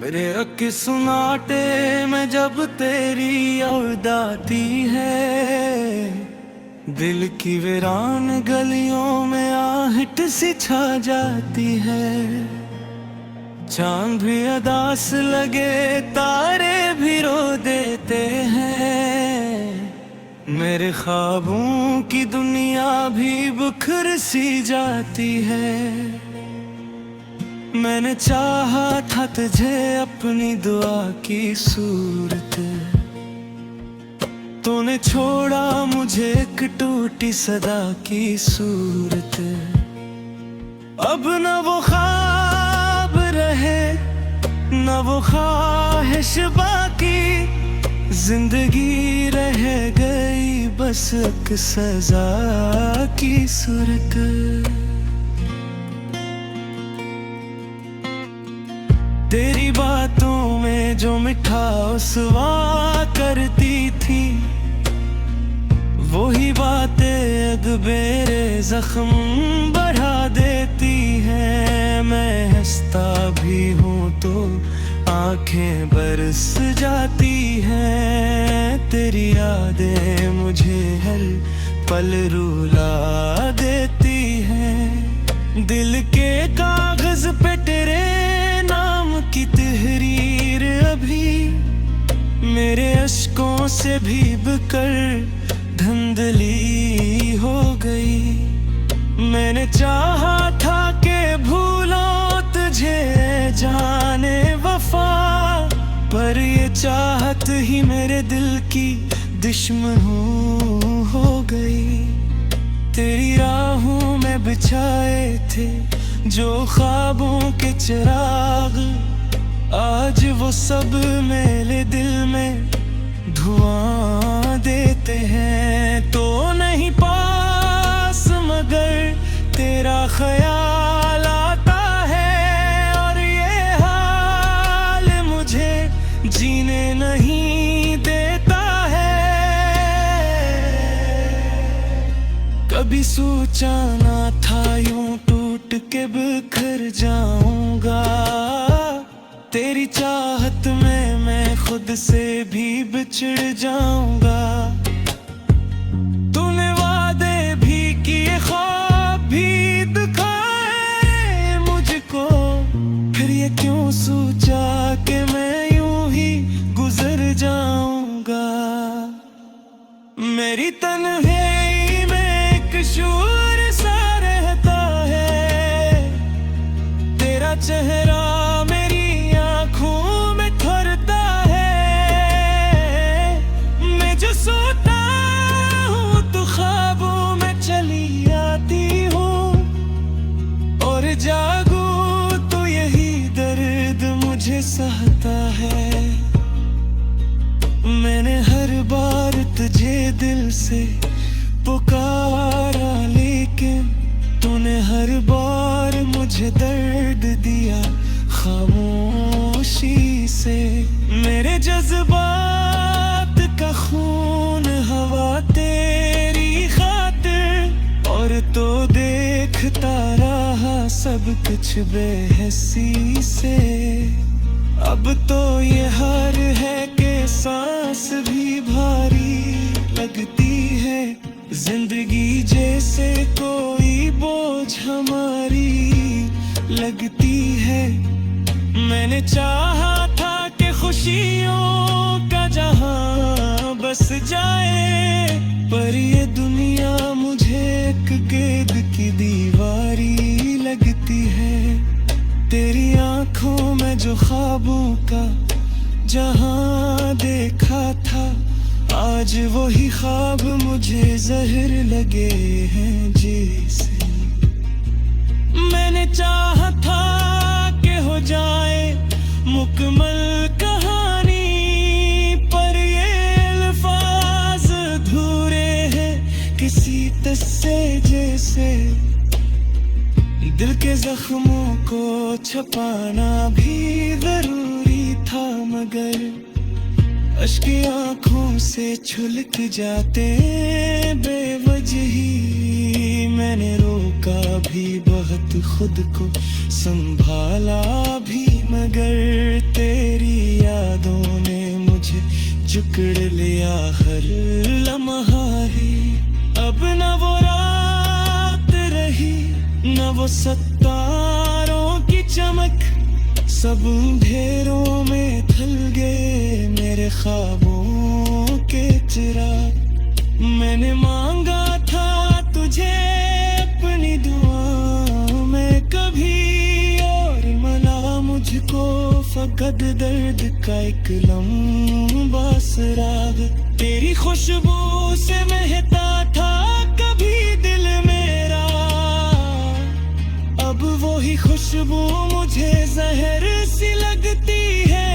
मेरे सुनाटे में जब तेरी याद आती है, दिल की वीरान गलियों में आहट सी छा जाती है। चांद भी अदास लगे, तारे भी रो देते हैं। मेरे ख्वाबों की दुनिया भी बुखर सी जाती है। मैंने चाहा था तुझे अपनी दुआ की सूरत, तूने छोड़ा मुझे एक टूटी सदा की सूरत। अब न वो ख्वाब रहे न वो ख्वाहिश बाकी, जिंदगी रह गई बस एक सजा की सूरत। तेरी बातों में जो मिठास हुआ करती थी, वही बातें अब मेरे जख्म बढ़ा देती हैं। मैं हंसता भी हूँ तो आंखें बरस जाती हैं। तेरी यादें मुझे हर पल रुला देती हैं। दिल के कागज पे तेरे नाम की तहरीर अभी मेरे अश्कों से भीग कर धुंधली हो गई। मैंने चाहा था कि भूलो तुझे जाने वफा, पर ये चाहत ही मेरे दिल की दुश्मन हो गई। तेरी राहों में बिछाए थे जो ख्वाबों के चिराग, आज वो सब मेरे दिल में धुआं देते हैं। तो नहीं पास मगर तेरा ख्याल आता है, और ये हाल मुझे जीने नहीं देता है। कभी सोचा ना था यूं टूट के बिखर जाऊंगा। तेरी चाहत में मैं खुद से भी बिछड़ जाऊंगा। तूने वादे भी किए, ख्वाब भी दिखाए मुझको, फिर ये क्यों सोचा कि मैं यूं ही गुजर जाऊंगा। मेरी तन्हाई में एक शूर सा रहता है, तेरा चेहरा जागो तो यही दर्द मुझे सहता है। मैंने हर बार तुझे दिल से पुकारा, लेकिन तूने हर बार मुझे दर्द दिया खामोशी से। मेरे जज्बात का खून हवा तेरी खातिर, और तो देखता रहा सब कुछ बेहसी से। अब तो ये हार है कि सांस भी भारी लगती है। जिंदगी जैसे कोई बोझ हमारी लगती है। मैंने चाहा था कि खुशियों का जहां बस जाए, पर ये दुनिया मुझे एक कैद की दीवारी लगती है। तेरी आंखों में जो ख्वाबों का जहां देखा था, आज वही ख्वाब मुझे जहर लगे हैं जैसे। मैंने चाहा था कि हो जाए मुकम्मल कहानी, पर ये अल्फाज अधूरे हैं किसी तस्से जैसे। दिल के जख्मों को छुपाना भी जरूरी था, मगर अश्क आंखों से छुलक जाते बेवजही। मैंने रोका भी बहुत, खुद को संभाला भी मगर तेरी यादों ने मुझे जकड़ लिया हर लम्हा ही। अब न वो रात रही न वो सितारों की चमक, सब अंधेरों में ढल गए मेरे ख्वाबों के चिराग। मैंने मांगा था तुझे अपनी दुआ में कभी, और मिला मुझको फकत दर्द का एक लंबा सराग। तेरी खुशबू से महता था कभी दिल मेरा, अब वो ही खुशबू मुझे जहर सी लगती है।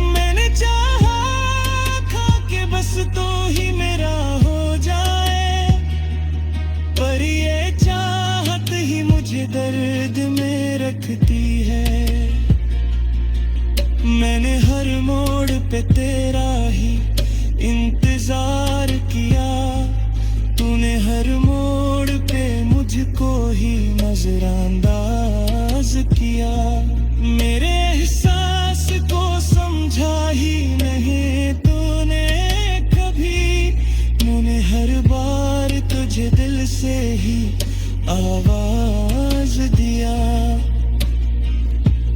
मैंने चाहा था कि बस तो ही मेरा हो जाए, पर ये चाहत ही मुझे दर्द में रखती है। मैंने हर मोड़ पे तेरा ही इंतजार किया, तूने हर मोड़ पे मुझको ही नजरअंदाज किया। मेरे एहसास को समझा ही नहीं तूने कभी, मैंने हर बार तुझे दिल से ही आवाज दिया।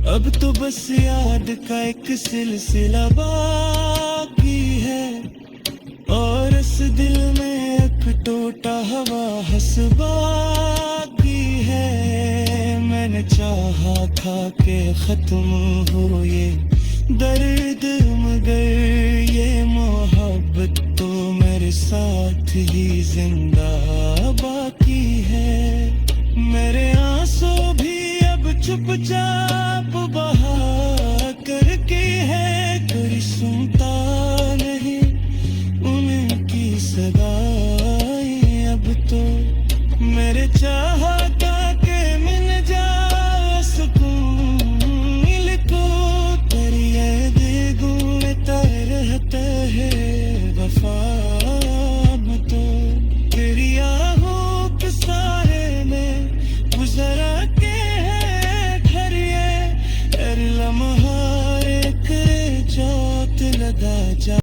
अब तो बस याद का एक सिलसिला बाकी है, और इस दिल में एक टूटा हवा हंसबा की है। मैंने चाहा था कि खत्म हो ये दर्द, मगर ये मोहब्बत तो मेरे साथ ही जिंदा बाकी है। मेरे आंसू भी अब चुपचाप बहा करके है, कोई सुनता नहीं उनकी सगाई। अब तो मेरे चाहता के मिल जाए सुकून मिल को, तेरी याद गूंजता रहता है वफा में। तो तेरी आहों के सारे में गुजरा के है ठहरिए, हर लम्हा एक चोट लगा जा।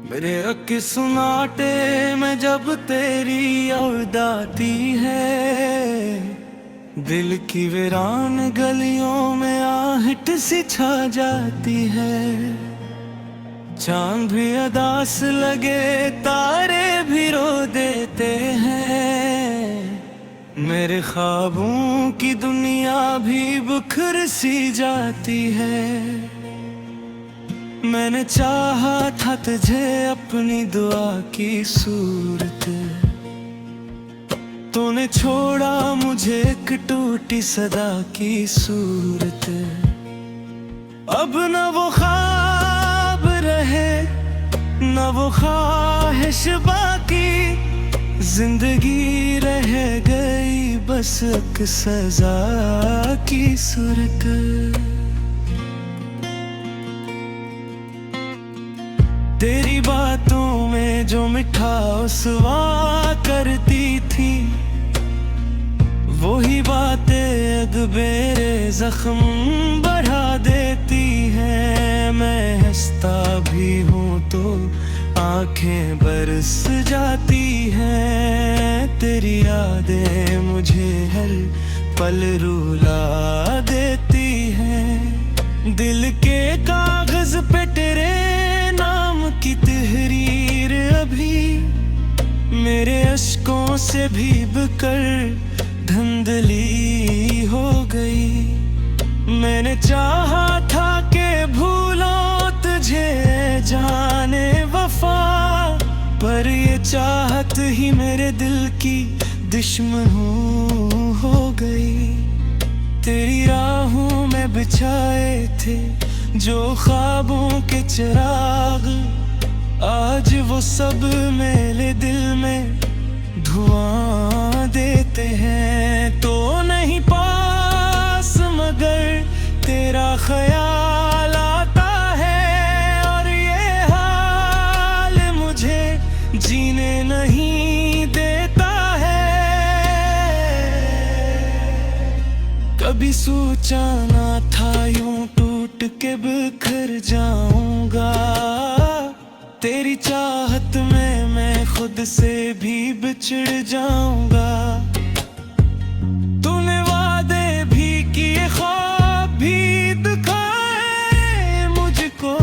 मेरे अक्की सुनाटे में जब तेरी याद आती है, दिल की वीरान गलियों में आहट सी छा जाती है। चांद भी अदास लगे तारे भी रो देते हैं, मेरे ख्वाबों की दुनिया भी बुखर सी जाती है। मैंने चाहा था तुझे अपनी दुआ की सूरत, तूने छोड़ा मुझे एक टूटी सदा की सूरत। अब न वो ख्वाब रहे न वो ख्वाहिश बाकी, जिंदगी रह गई बस एक सजा की सूरत। तेरी बातों में जो मिठास हुआ करती थी, वही बातें अब मेरे जख्म बढ़ा देती हैं। मैं हंसता भी हूँ तो आंखें बरस जाती हैं, तेरी यादें मुझे हर पल रुला देती हैं। दिल के कागज पे तेरे नाम की तहरीर अभी मेरे अश्कों से भीग कर धुंधली हो गई। मैंने चाहा था कि भूलो तुझे जाने वफा, पर ये चाहत ही मेरे दिल की दुश्मन हो गई। तेरी राहों में बिछाए थे जो ख्वाबों के चिराग, आज वो सब मेरे दिल में धुआं देते हैं। तो नहीं पास मगर तेरा ख्याल आता है, और ये हाल मुझे जीने नहीं देता है। कभी सोचा ना था यूं टूट के बिखर जाऊंगा। तेरी चाहत में मैं खुद से भी बिछड़ जाऊंगा। तूने वादे भी किए, ख्वाब भी दिखाए मुझको,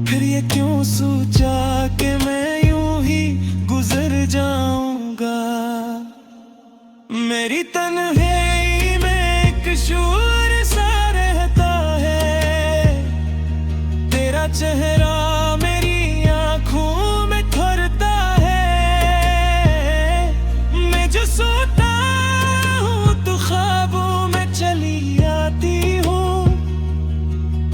फिर ये क्यों सोचा कि मैं यूं ही गुजर जाऊंगा। मेरी तन्हाई में एक शूर सा रहता है, तेरा चेहरा मेरी आंखों में ठहरता है। मैं जो सोता हूँ तो ख्वाबों में चली आती हूँ,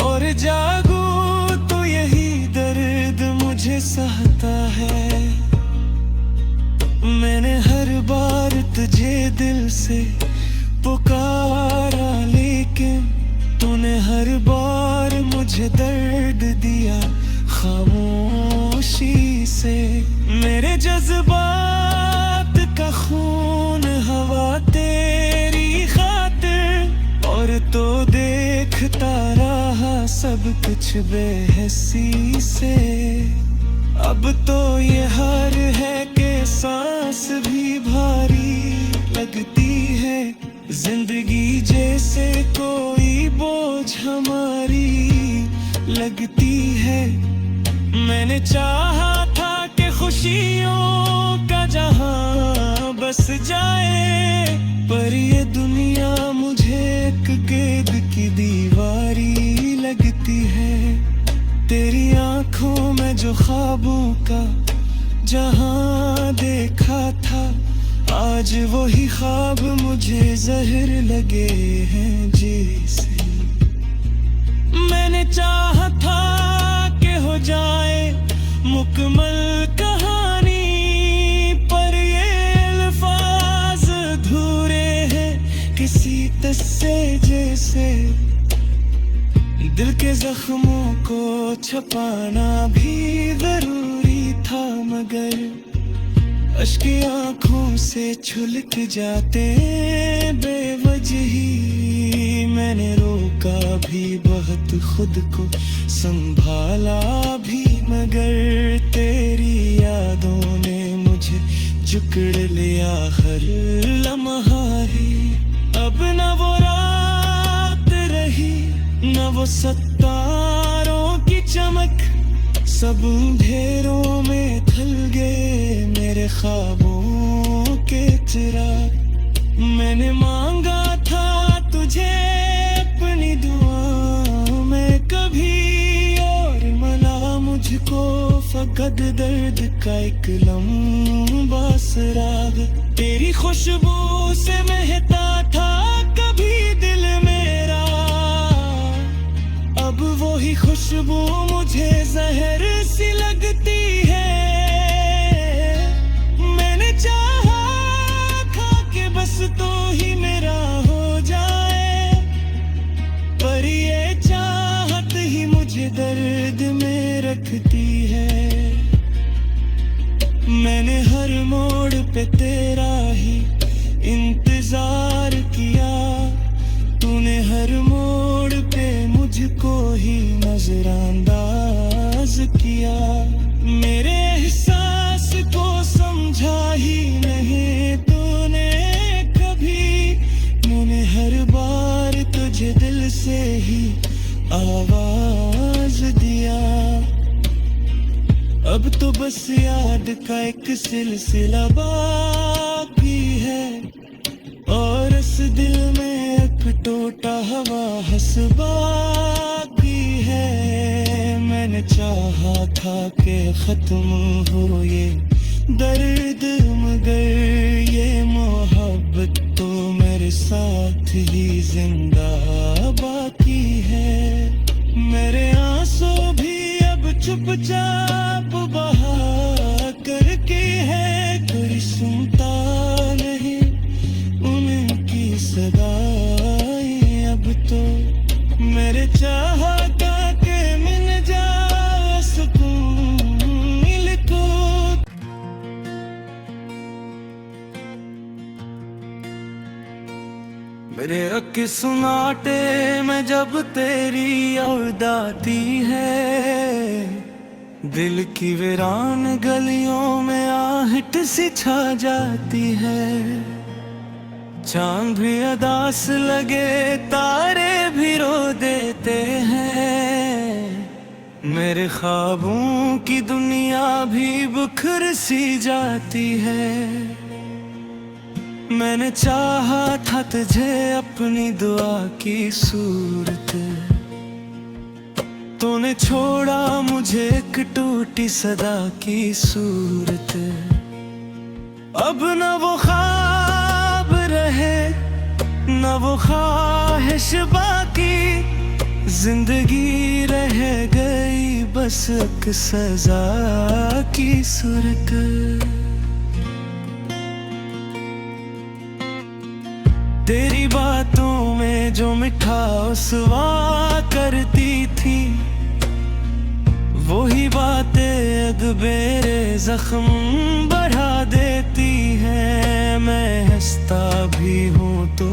और जागूं तो यही दर्द मुझे सहता है। मैंने हर बार तुझे दिल से पुकारा, लेकिन तूने हर बार मुझे दर्द दिया खामोशी से। मेरे जज्बात का खून हवा तेरी खातिर, और तो देखता रहा सब कुछ बेहसी से। अब तो ये हार है कि सांस भी भारी लगती है, जिंदगी जैसे कोई बोझ हमारी लगती है। मैंने चाहा था कि खुशियों का जहां बस जाए, पर ये दुनिया मुझे एक कैद की दीवारी लगती है। तेरी आंखों में जो ख्वाबों का जहां देखा था, आज वही ख्वाब मुझे जहर लगे हैं जैसे। मैंने चाहा था कि हो जाए मुकम्मल कहानी, पर ये अल्फाज अधूरे हैं किसी तस्से जैसे। दिल के जख्मों को छुपाना भी जरूरी था, मगर अश्क आंखों से छुलक जाते बेवजही। मैंने रोका भी बहुत, खुद को संभाला भी, मगर तेरी यादों ने मुझे जकड़ लिया हर लम्हा ही। अब न वो रात रही न वो सितारों की चमक, सब अंधेरों में ढल गए मेरे ख्वाबों के चिराग। मैंने मांगा था तुझे अपनी दुआओं में कभी, और मिला मुझको फकत दर्द का एक लंबा सराग। तेरी खुशबू से महता था कभी दिल मेरा, अब वही खुशबू मुझे जहर सी लगती है। मैंने चाहा था कि बस तू ही मेरा हो जाए, पर ये चाहत ही मुझे दर्द में रखती है। मैंने हर मोड़ पे तेरा ही इंतजार किया, तूने हर मोड़ पे मुझको ही नजरअंदाज किया। मेरे एहसास को समझा ही नहीं तूने कभी, मैंने हर बार तुझे दिल से ही आवाज दिया। अब तो बस याद का एक सिलसिला बाकी है, और इस दिल में एक टूटा हवा हंस बाकी है। मैंने चाहा था कि खत्म हो ये दर्द, मगर ये मोहब्बत तो मेरे साथ ही जिंदा बाकी है। मेरे आंसू भी अब चुपचाप बहा करके है, कोई सुनता नहीं उनकी सदाएं। अब तो मेरे चाहता के मिल जा सुकून मिल को। रेक सुनाटे में जब तेरी याद आती है, दिल की वीरान गलियों में आहट सी छा जाती है। चांद भी अदास लगे, तारे भी रो देते हैं, मेरे ख्वाबों की दुनिया भी बिखर सी जाती है। मैंने चाहा था तुझे अपनी दुआ की सूरत, तूने छोड़ा मुझे एक टूटी सदा की सूरत। अब न वो ख्वाब रहे न वो ख्वाहिश बाकी, जिंदगी रह गई बस एक सजा की सूरत। तेरी बातों में जो मिठास हुआ करती थी, वही बातें अब मेरे जख्म बढ़ा देती हैं। मैं हंसता भी हूँ तो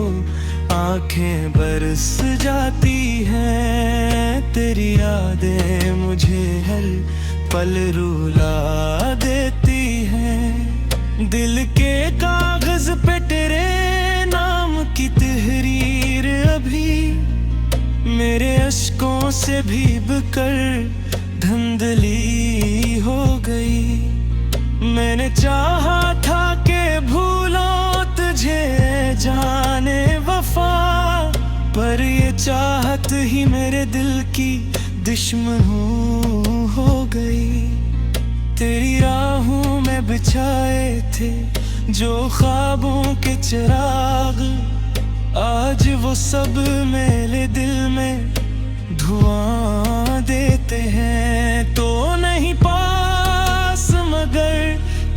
आंखें बरस जाती हैं, तेरी यादें मुझे हर पल रुला देती हैं। दिल के कागज पे तेरे नाम की तहरीर अभी मेरे अश्कों से भीग कर धुंधली हो गई। मैंने चाहा था कि भूलो तुझे जाने वफा, पर ये चाहत ही मेरे दिल की दुश्मन हो गई। तेरी राहों में बिछाए थे जो ख्वाबों के चिराग, आज वो सब मेरे दिल में धुआं देते हैं। तो नहीं पास मगर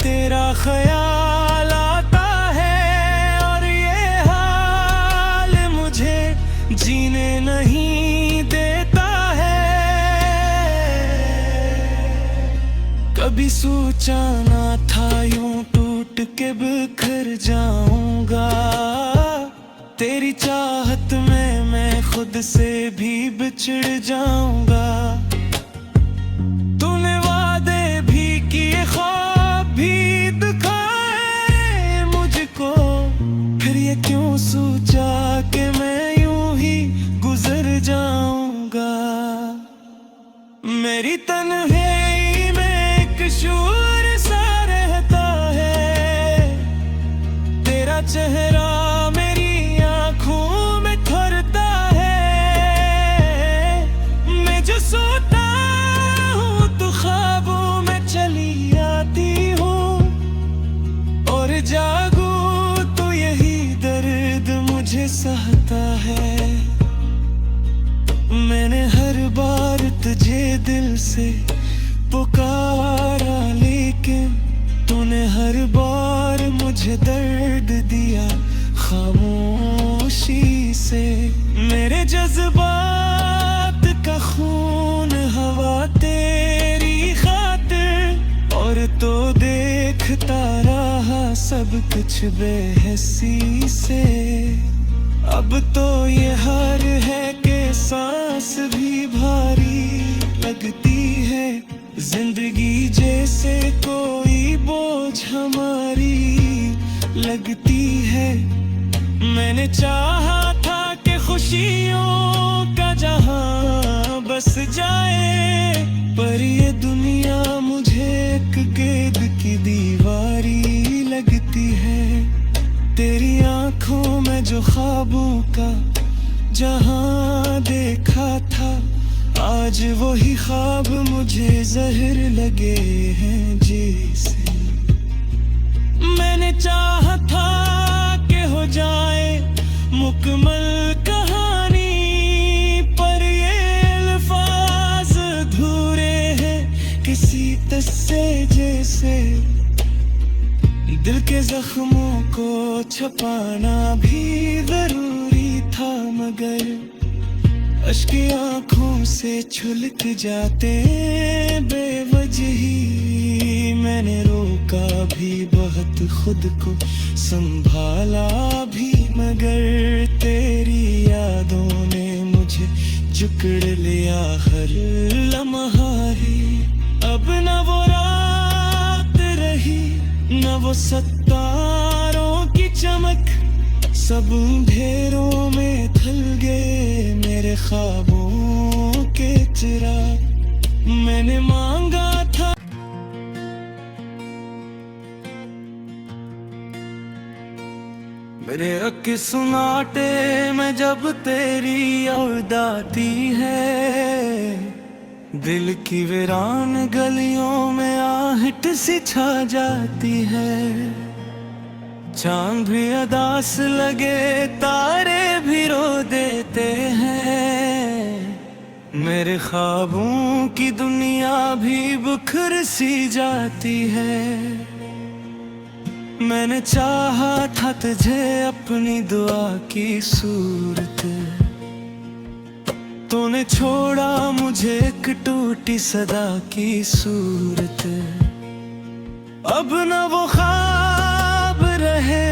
तेरा ख्याल आता है, और ये हाल मुझे जीने नहीं देता है। कभी सोचा ना था यूं टूट के बिखर जाऊंगा, तेरी चाहत में मैं खुद से भी बिछड़ जाऊंगा। तूने वादे भी किए, ख्वाब भी दिखाए मुझको, फिर ये क्यों सोचा कि मैं यूं ही गुजर जाऊंगा। मेरी तन्हाई में एक शूर सा रहता है, तेरा चेहरा जागो तो यही दर्द मुझे सहता है। मैंने हर बार तुझे दिल से पुकारा, लेकिन तूने हर बार मुझे दर्द दिया खामोशी से। मेरे जज्बात का खून हवा तेरी खातिर, और तो देखता रहा सब कुछ बेहसी से। अब तो ये हार है कि सांस भी भारी लगती है, जिंदगी जैसे कोई बोझ हमारी लगती है। मैंने चाहा था कि खुशियों का जहां बस जाए, पर ये दुनिया मुझे एक कैद की दीवारी लगती है। तेरी आंखों में जो ख्वाबों का जहां देखा था, आज वही ख्वाब मुझे जहर लगे हैं जैसे। मैंने चाहा था कि हो जाए मुकम्मल कहानी, पर ये अल्फाज अधूरे हैं किसी तस्से जैसे। दिल के जख्मों को छुपाना भी जरूरी था, मगर अश्क आँखों से छुलक जाते बेवजही। मैंने रोका भी बहुत, खुद को संभाला भी मगर तेरी यादों ने मुझे जकड़ लिया हर लम्हा ही। अब न वो रात रही न वो सितारों की चमक, सब अंधेरों में ढल गए मेरे ख्वाबों के चिराग। मैंने मांगा था मेरे अक्के सुनाटे में जब तेरी याद आती है, दिल की वीरान गलियों में आहट सी छा जाती है। चांद भी अदास लगे तारे भी रो देते हैं, मेरे ख्वाबों की दुनिया भी बिखर सी जाती है। मैंने चाहा था तुझे अपनी दुआ की सूरत, तूने छोड़ा मुझे एक टूटी सदा की सूरत। अब न वो ख्वाब रहे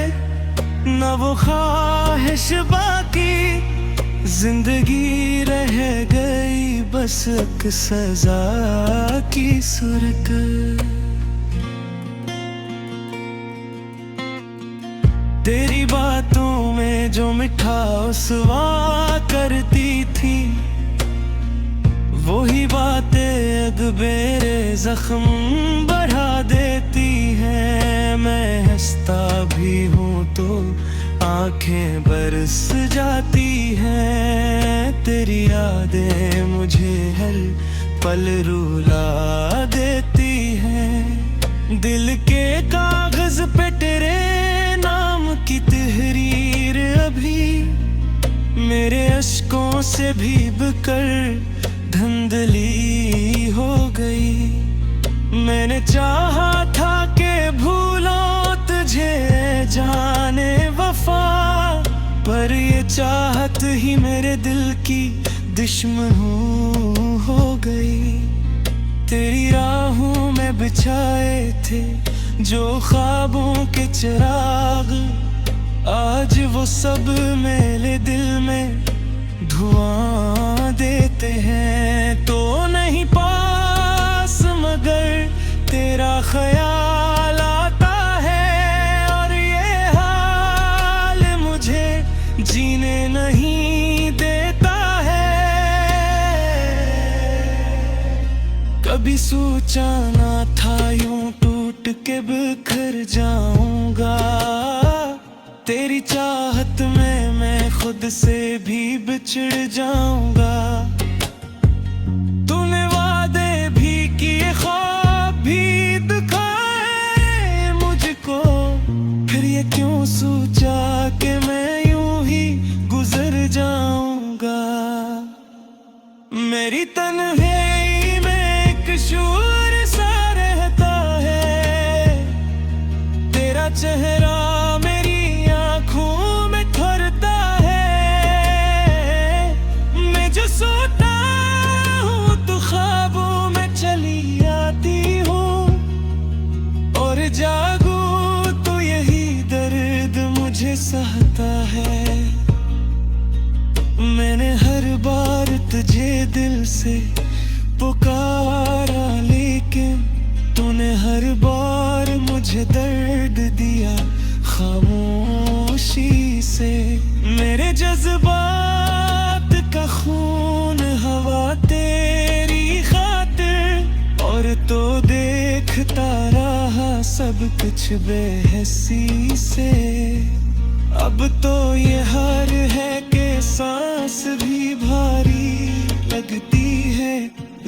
न वो ख्वाहिश बाकी, जिंदगी रह गई बस एक सजा की सूरत। तेरी बातों में जो मिठास हुआ करती थी, वही बातें अब मेरे जख्म बढ़ा देती हैं। मैं हंसता भी हूँ तो आंखें बरस जाती हैं, तेरी यादें मुझे हर पल रुला देती हैं। दिल के कागज पे तेरे नाम की तहरीर अभी मेरे अश्कों से भीग कर धुंधली हो गई। मैंने चाहा था कि भूलो तुझे जाने वफा, पर ये चाहत ही मेरे दिल की दुश्मन हो गई। तेरी राहों में बिछाए थे जो ख्वाबों के चिराग, आज वो सब मेरे दिल में धुआं देते हैं। तो नहीं पास मगर तेरा ख्याल आता है, और ये हाल मुझे जीने नहीं देता है। कभी सोचा ना था यूं टूट के बिखर जाऊंगा, तेरी चाहत में मैं खुद से भी बिछड़ जाऊंगा। तूने वादे भी किए ख्वाब भी दिखाए मुझको, फिर ये क्यों सोचा कि मैं यूं ही गुजर जाऊंगा। मेरी तन्हाई में एक शूर सा रहता है, तेरा चेहरा जागो तो यही दर्द मुझे सहता है। मैंने हर बार तुझे दिल से पुकारा, लेकिन तूने हर बार मुझे दर्द दिया खामोशी से। मेरे जज्बात का खून हवा तेरी खातिर, और तो देखता रहा सब कुछ बेहसी से। अब तो ये हार है कि सांस भी भारी लगती है,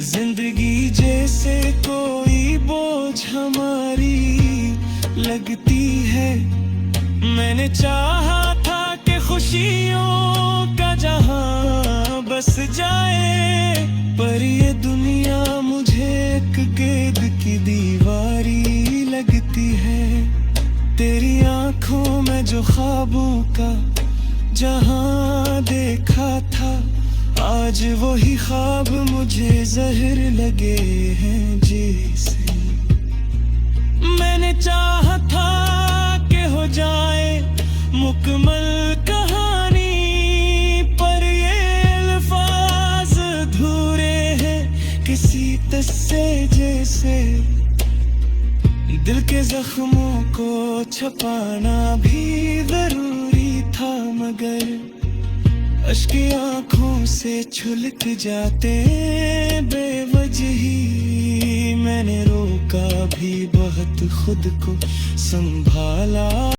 जिंदगी जैसे कोई बोझ हमारी लगती है। मैंने चाहा था कि खुशियों का जहां बस जाए, पर ये दुनिया मुझे एक कैद की दीवारी लगती है। तेरी आंखों में जो ख्वाबों का जहां देखा था, आज वही ख्वाब मुझे जहर लगे हैं जैसे। मैंने चाहा था कि हो जाए मुकम्मल के जख्मों को छुपाना भी जरूरी था, मगर अश्क आंखों से छुलक जाते बेवजही। मैंने रोका भी बहुत, खुद को संभाला।